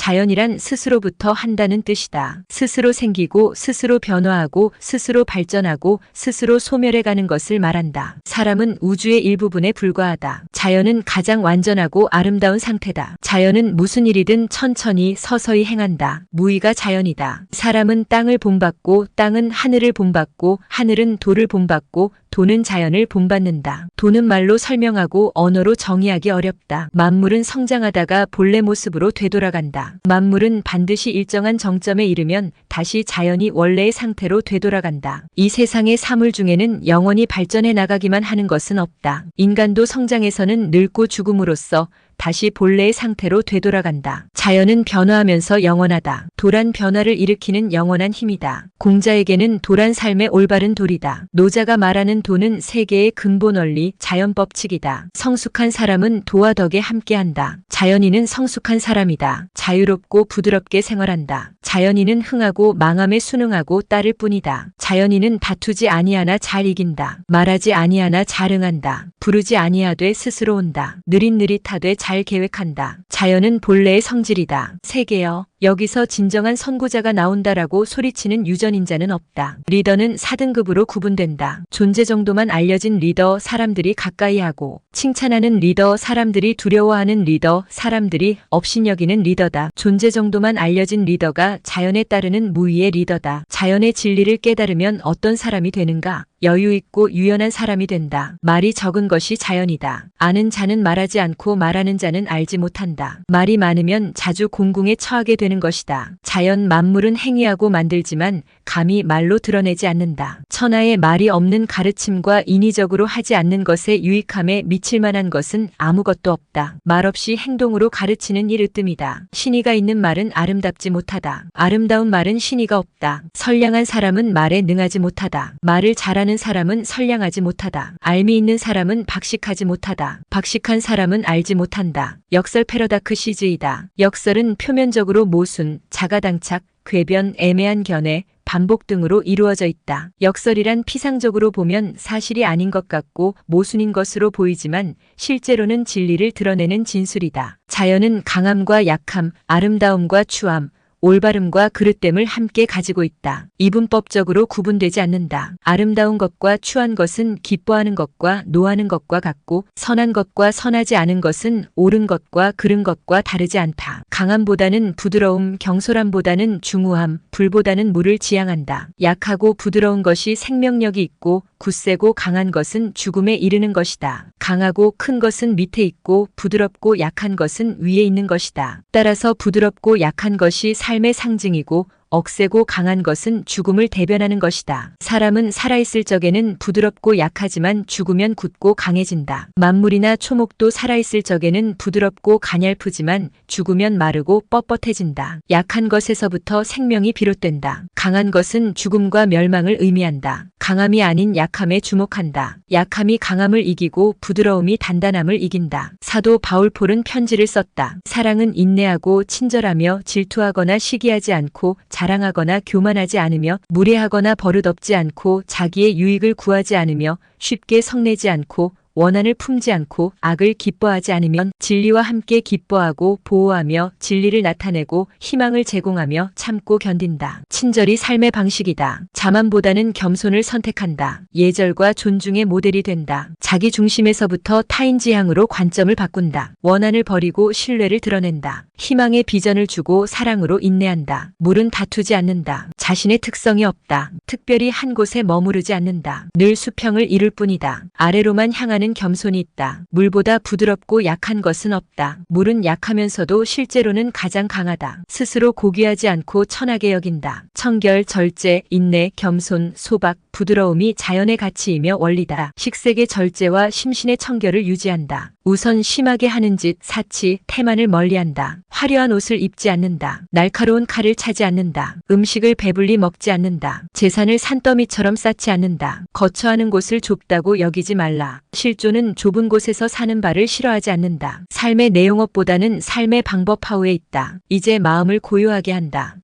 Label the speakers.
Speaker 1: 자연이란 스스로부터 한다는 뜻이다. 스스로 생기고 스스로 변화하고 스스로 발전하고 스스로 소멸해가는 것을 말한다. 사람은 우주의 일부분에 불과하다. 자연은 가장 완전하고 아름다운 상태다. 자연은 무슨 일이든 천천히 서서히 행한다. 무의가 자연이다. 사람은 땅을 본받고 땅은 하늘을 본받고 하늘은 도를 본받고 도는 자연을 본받는다. 도는 말로 설명하고 언어로 정의하기 어렵다. 만물은 성장하다가 본래 모습으로 되돌아간다. 만물은 반드시 일정한 정점에 이르면 다시 자연이 원래의 상태로 되돌아간다. 이 세상의 사물 중에는 영원히 발전해 나가기만 하는 것은 없다. 인간도 성장해서는 늙고 죽음으로써 다시 본래의 상태로 되돌아간다. 자연은 변화하면서 영원하다. 도란 변화를 일으키는 영원한 힘이다. 공자에게는 도란 삶의 올바른 도리다. 노자가 말하는 도는 세계의 근본 원리, 자연 법칙이다. 성숙한 사람은 도와 덕에 함께한다. 자연인은 성숙한 사람이다. 자유롭고 부드럽게 생활한다. 자연인은 흥하고 망함에 순응하고 따를 뿐이다. 자연인은 다투지 아니하나 잘 이긴다. 말하지 아니하나 잘 응한다. 부르지 아니하되 스스로 온다. 느릿느릿하되 잘 계획한다. 자연은 본래의 성질이다. 세계여, 여기서 진정한 선구자가 나온다라고 소리치는 유전인자는 없다. 리더는 4등급으로 구분된다. 존재 정도만 알려진 리더, 사람들이 가까이 하고, 칭찬하는 리더, 사람들이 두려워하는 리더, 사람들이 업신여기는 리더다. 존재 정도만 알려진 리더가 자연에 따르는 무위의 리더다. 자연의 진리를 깨달으면 어떤 사람이 되는가? 여유 있고 유연한 사람이 된다. 말이 적은 것이 자연이다. 아는 자는 말하지 않고 말하는 자는 알지 못한다. 말이 많으면 자주 공궁에 처하게 되는 것이다. 자연 만물은 행위하고 만들지만 감히 말로 드러내지 않는다. 천하에 말이 없는 가르침과 인위적으로 하지 않는 것에 유익함에 미칠 만한 것은 아무것도 없다. 말없이 행동으로 가르치는 일 으뜸이다. 신의가 있는 말은 아름답지 못하다. 아름다운 말은 신의가 없다. 선량한 사람은 말에 능하지 못하다. 말을 잘하는 사람은 선량하지 못하다. 알미 있는 사람은 박식하지 못하다. 박식한 사람은 알지 못한다. 역설 패러다크 시즈이다. 역설은 표면적으로 모순, 자가당착, 궤변, 애매한 견해, 반복 등으로 이루어져 있다. 역설이란 피상적으로 보면 사실이 아닌 것 같고 모순인 것으로 보이지만 실제로는 진리를 드러내는 진술이다. 자연은 강함과 약함, 아름다움과 추함, 올바름과 그릇됨을 함께 가지고 있다. 이분법적으로 구분되지 않는다. 아름다운 것과 추한 것은 기뻐하는 것과 노하는 것과 같고 선한 것과 선하지 않은 것은 옳은 것과 그른 것과 다르지 않다. 강함보다는 부드러움, 경솔함보다는 중후함, 불보다는 무를 지향한다. 약하고 부드러운 것이 생명력이 있고 굳세고 강한 것은 죽음에 이르는 것이다. 강하고 큰 것은 밑에 있고 부드럽고 약한 것은 위에 있는 것이다. 따라서 부드럽고 약한 것이 삶의 상징이고 억세고 강한 것은 죽음을 대변하는 것이다. 사람은 살아있을 적에는 부드럽고 약하지만 죽으면 굳고 강해진다. 만물이나 초목도 살아있을 적에는 부드럽고 가냘프지만 죽으면 마르고 뻣뻣해진다. 약한 것에서부터 생명이 비롯된다. 강한 것은 죽음과 멸망을 의미한다. 강함이 아닌 약함에 주목한다. 약함이 강함을 이기고 부드러움이 단단함을 이긴다. 사도 바울폴은 편지를 썼다. 사랑은 인내하고 친절하며 질투하거나 시기하지 않고 자랑하거나 교만하지 않으며 무례하거나 버릇없지 않고 자기의 유익을 구하지 않으며 쉽게 성내지 않고 원한을 품지 않고 악을 기뻐하지 않으면 진리와 함께 기뻐하고 보호하며 진리를 나타내고 희망을 제공하며 참고 견딘다. 친절이 삶의 방식이다. 자만보다는 겸손을 선택한다. 예절과 존중의 모델이 된다. 자기 중심에서부터 타인 지향으로 관점을 바꾼다. 원한을 버리고 신뢰를 드러낸다. 희망의 비전을 주고 사랑으로 인내한다. 물은 다투지 않는다. 자신의 특성이 없다. 특별히 한 곳에 머무르지 않는다. 늘 수평을 이룰 뿐이다. 아래로만 향하는 겸손이 있다. 물보다 부드럽고 약한 것은 없다. 물은 약하면서도 실제로는 가장 강하다. 스스로 고귀하지 않고 천하게 여긴다. 청결, 절제, 인내, 겸손, 소박, 부드러움이 자연의 가치이며 원리다. 식색의 절제와 심신의 청결을 유지한다. 우선 심하게 하는 짓, 사치, 태만을 멀리한다. 화려한 옷을 입지 않는다. 날카로운 칼을 차지 않는다. 음식을 배불리 먹지 않는다. 재산을 산더미처럼 쌓지 않는다. 거처하는 곳을 좁다고 여기지 말라. 실조는 좁은 곳에서 사는 바를 싫어하지 않는다. 삶의 내용업보다는 삶의 방법 하우에 있다. 이제 마음을 고요하게 한다.